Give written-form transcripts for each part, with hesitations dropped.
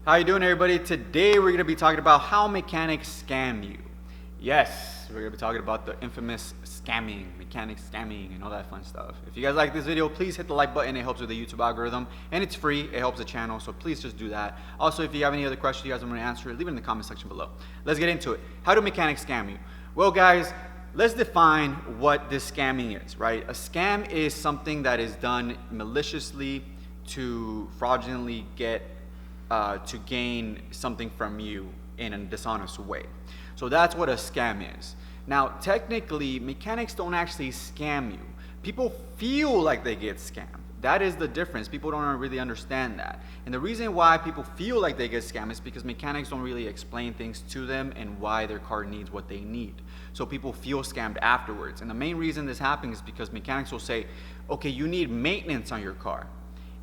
How you doing, everybody? Today we're going to be talking about how mechanics scam you. Yes, we're going to be talking about the infamous scamming, mechanics scamming, and all that fun stuff. If you guys like this video, please hit the like button. It helps with the YouTube algorithm, and it's free. It helps the channel, so please just do that. Also, if you have any other questions you guys want me to answer, leave it in the comment section below. Let's get into it. How do mechanics scam you? Well, guys, let's define what this scamming is, right? A scam is something that is done maliciously to fraudulently get to gain something from you in a dishonest way. So that's what a scam is. Now, technically, mechanics don't actually scam you. People feel like they get scammed. That is the difference. People don't really understand that. And the reason why people feel like they get scammed is because mechanics don't really explain things to them and why their car needs what they need. So people feel scammed afterwards. And the main reason this happens is because mechanics will say, okay, you need maintenance on your car.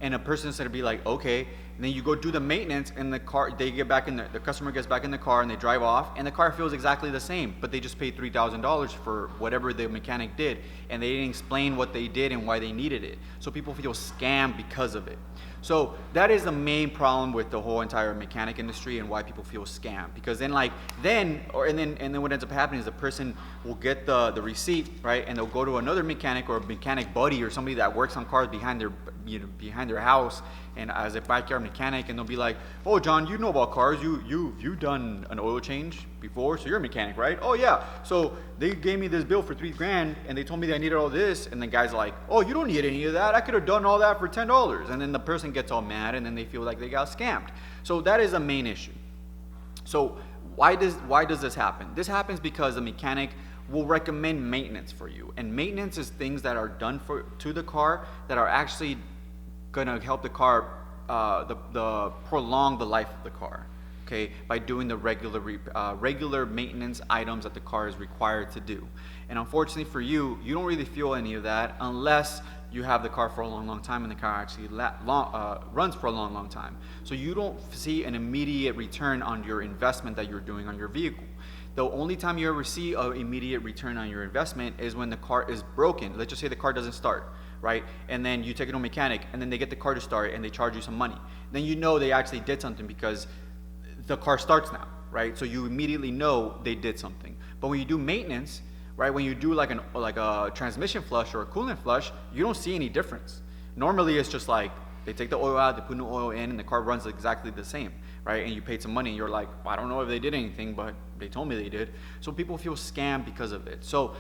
And a person's gonna be like, okay, and then you go do the maintenance, and the car, they get back in the customer gets back in the car, and they drive off, and the car feels exactly the same, but they just paid $3,000 for whatever the mechanic did, and they didn't explain what they did and why they needed it. So people feel scammed because of it. So that is the main problem with the whole entire mechanic industry and why people feel scammed. Because then then what ends up happening is the person will get the receipt, right, and they'll go to another mechanic or a mechanic buddy or somebody that works on cars behind their house and as a backyard mechanic, and they'll be like, oh, John, you know about cars, you've done an oil change before, so you're a mechanic, right? Oh yeah, so they gave me this bill for $3,000 and they told me that I needed all this, and the guy's like, oh, you don't need any of that, I could have done all that for $10. And then the person gets all mad, and then they feel like they got scammed. So that is a main issue. So why does this happen? This happens because the mechanic will recommend maintenance for you, and maintenance is things that are done to the car that are actually going to help the car prolong the life of the car, okay, by doing the regular maintenance items that the car is required to do. And unfortunately for you, you don't really feel any of that unless you have the car for a long time and the car actually runs for a long time. So you don't see an immediate return on your investment that you're doing on your vehicle. The only time you ever see an immediate return on your investment is when the car is broken. Let's just say the car doesn't start, right? And then you take it to a mechanic, and then they get the car to start, and they charge you some money. Then you know they actually did something because the car starts now, right? So you immediately know they did something. But when you do maintenance, right, when you do like a transmission flush or a coolant flush, you don't see any difference. Normally it's just like they take the oil out, they put new oil in, and the car runs exactly the same, right? And you paid some money, and you're like, well, I don't know if they did anything, but they told me they did. So people feel scammed because of it. So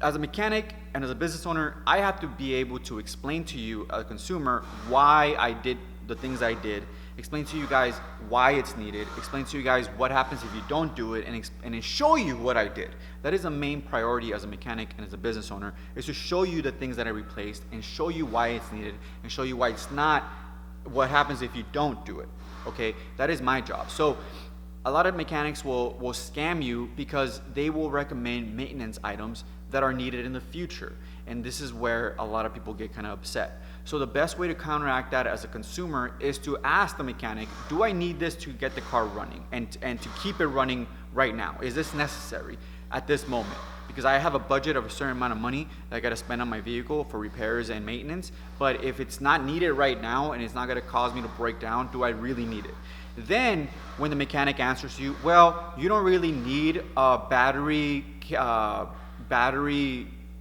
as a mechanic and as a business owner, I have to be able to explain to you, a consumer, why I did the things I did, explain to you guys why it's needed, explain to you guys what happens if you don't do it, and then show you what I did. That is a main priority as a mechanic and as a business owner, is to show you the things that I replaced and show you why it's needed and show you why it's not what happens if you don't do it, okay? That is my job. So a lot of mechanics will scam you because they will recommend maintenance items that are needed in the future. And this is where a lot of people get kind of upset. So the best way to counteract that as a consumer is to ask the mechanic, do I need this to get the car running and to keep it running right now? Is this necessary at this moment? Because I have a budget of a certain amount of money that I got to spend on my vehicle for repairs and maintenance, but if it's not needed right now and it's not going to cause me to break down, do I really need it? Then when the mechanic answers you, well, you don't really need a battery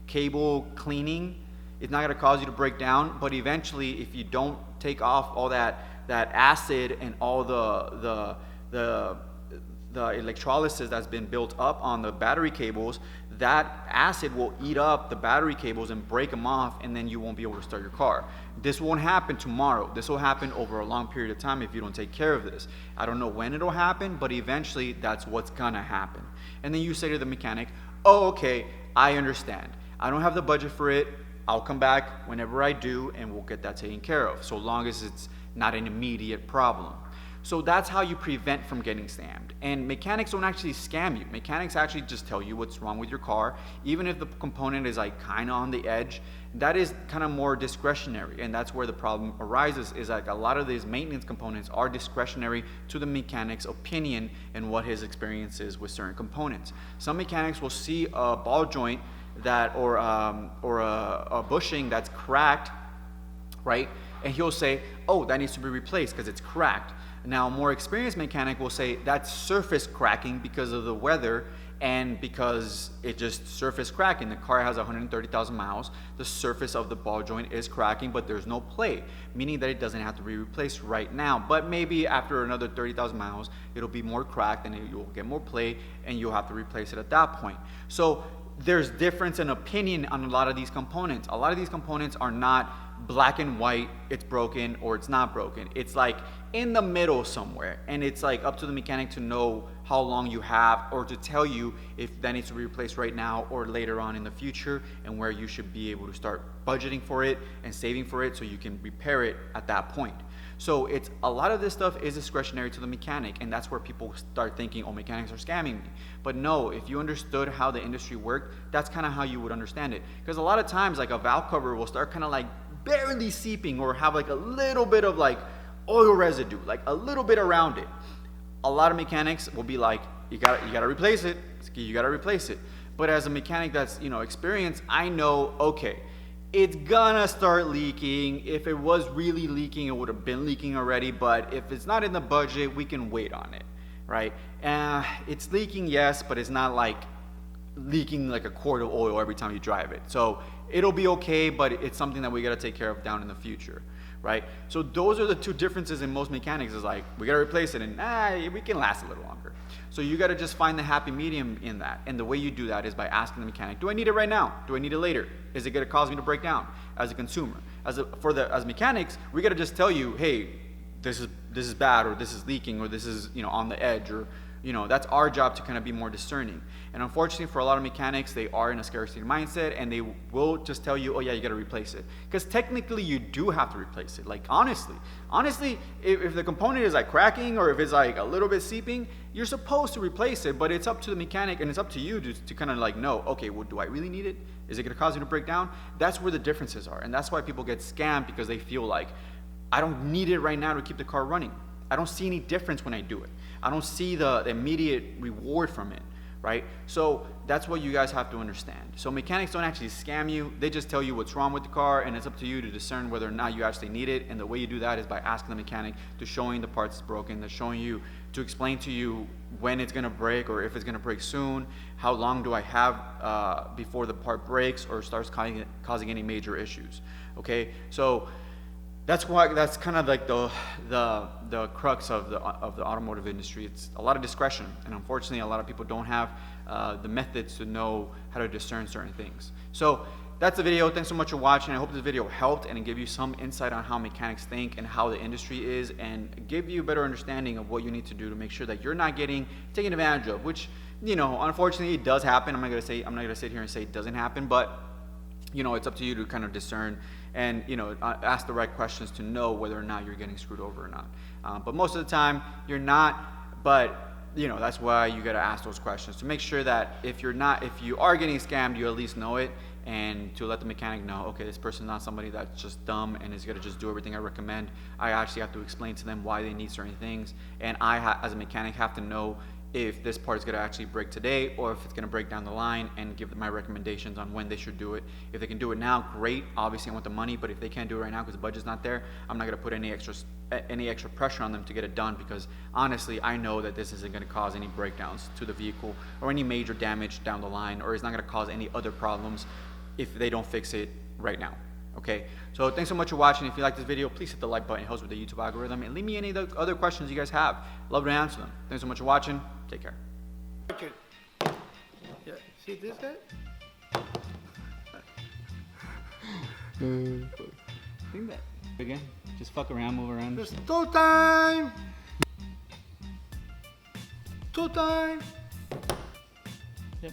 cable cleaning, it's not going to cause you to break down, but eventually if you don't take off all that acid and all the electrolysis that's been built up on the battery cables, that acid will eat up the battery cables and break them off, and then you won't be able to start your car. This won't happen tomorrow. This will happen over a long period of time if you don't take care of this. I don't know when it'll happen, but eventually that's what's gonna happen. And then you say to the mechanic, oh, okay, I understand. I don't have the budget for it. I'll come back whenever I do, and we'll get that taken care of, so long as it's not an immediate problem. So that's how you prevent from getting scammed. And mechanics don't actually scam you. Mechanics actually just tell you what's wrong with your car. Even if the component is like kind of on the edge, that is kind of more discretionary. And that's where the problem arises, is like a lot of these maintenance components are discretionary to the mechanic's opinion and what his experience is with certain components. Some mechanics will see a ball joint or a bushing that's cracked, right? And he'll say, oh, that needs to be replaced because it's cracked. Now, a more experienced mechanic will say that's surface cracking because of the weather and because it just surface cracking. The car has 130,000 miles. The surface of the ball joint is cracking, but there's no play, meaning that it doesn't have to be replaced right now. But maybe after another 30,000 miles, it'll be more cracked and you'll get more play and you'll have to replace it at that point. So there's difference in opinion on a lot of these components. A lot of these components are not black and white, it's broken or it's not broken. It's like in the middle somewhere, and it's like up to the mechanic to know how long you have or to tell you if that needs to be replaced right now or later on in the future, and where you should be able to start budgeting for it and saving for it so you can repair it at that point. So it's a lot of this stuff is discretionary to the mechanic, and that's where people start thinking, oh, mechanics are scamming me. But no, if you understood how the industry worked, that's kind of how you would understand it. Because a lot of times, like a valve cover will start kind of like barely seeping or have like a little bit of like oil residue, like a little bit around it. A lot of mechanics will be like, you gotta replace it. You gotta replace it. But as a mechanic that's experienced, I know, okay, it's gonna start leaking. If it was really leaking, it would have been leaking already. But if it's not in the budget, we can wait on it, right? It's leaking, yes, but it's not like leaking like a quart of oil every time you drive it. So it'll be okay, but it's something that we gotta take care of down in the future, right? So those are the two differences in most mechanics. Is like, we gotta replace it and we can last a little longer. So you gotta just find the happy medium in that. And the way you do that is by asking the mechanic, do I need it right now? Do I need it later? Is it gonna cause me to break down as a consumer? As mechanics, we gotta just tell you, hey, this is bad, or this is leaking, or this is on the edge, or that's our job to kind of be more discerning. And unfortunately for a lot of mechanics, they are in a scarcity mindset, and they will just tell you, oh yeah, you got to replace it. Because technically you do have to replace it. Like honestly, if the component is like cracking or if it's like a little bit seeping, you're supposed to replace it, but it's up to the mechanic and it's up to you to kind of like know, okay, well, do I really need it? Is it going to cause you to break down? That's where the differences are. And that's why people get scammed, because they feel like, I don't need it right now to keep the car running. I don't see any difference when I do it. I don't see the immediate reward from it, right? So that's what you guys have to understand. So mechanics don't actually scam you. They just tell you what's wrong with the car, and it's up to you to discern whether or not you actually need it. And the way you do that is by asking the mechanic to showing the parts that's broken, to explain to you when it's gonna break or if it's gonna break soon, how long do I have before the part breaks or starts causing any major issues, okay? So that's kind of like the crux of the automotive industry. It's a lot of discretion, and unfortunately a lot of people don't have the methods to know how to discern certain things. So that's the video. Thanks so much for watching. I hope this video helped and give you some insight on how mechanics think and how the industry is, and give you a better understanding of what you need to do to make sure that you're not getting taken advantage of, which unfortunately it does happen. I'm not gonna sit here and say it doesn't happen, but it's up to you to kind of discern and ask the right questions to know whether or not you're getting screwed over or not. But most of the time you're not, but that's why you got to ask those questions to make sure that if you are getting scammed, you at least know it, and to let the mechanic know, okay, this person's not somebody that's just dumb and is going to just do everything I recommend. I actually have to explain to them why they need certain things, and I as a mechanic have to know if this part is going to actually break today or if it's going to break down the line, and give them my recommendations on when they should do it. If they can do it now, great. Obviously I want the money, but if they can't do it right now because the budget's not there, I'm not going to put any extra pressure on them to get it done, because honestly I know that this isn't going to cause any breakdowns to the vehicle or any major damage down the line, or it's not going to cause any other problems if they don't fix it right now. Okay, so thanks so much for watching. If you like this video, please hit the like button. It helps with the YouTube algorithm, and leave me any of the other questions you guys have. Love to answer them. Thanks so much for watching. Take care. Yeah, see this guy? Think that again. Just fuck around, move around. It's toe time! Toe time! Yep.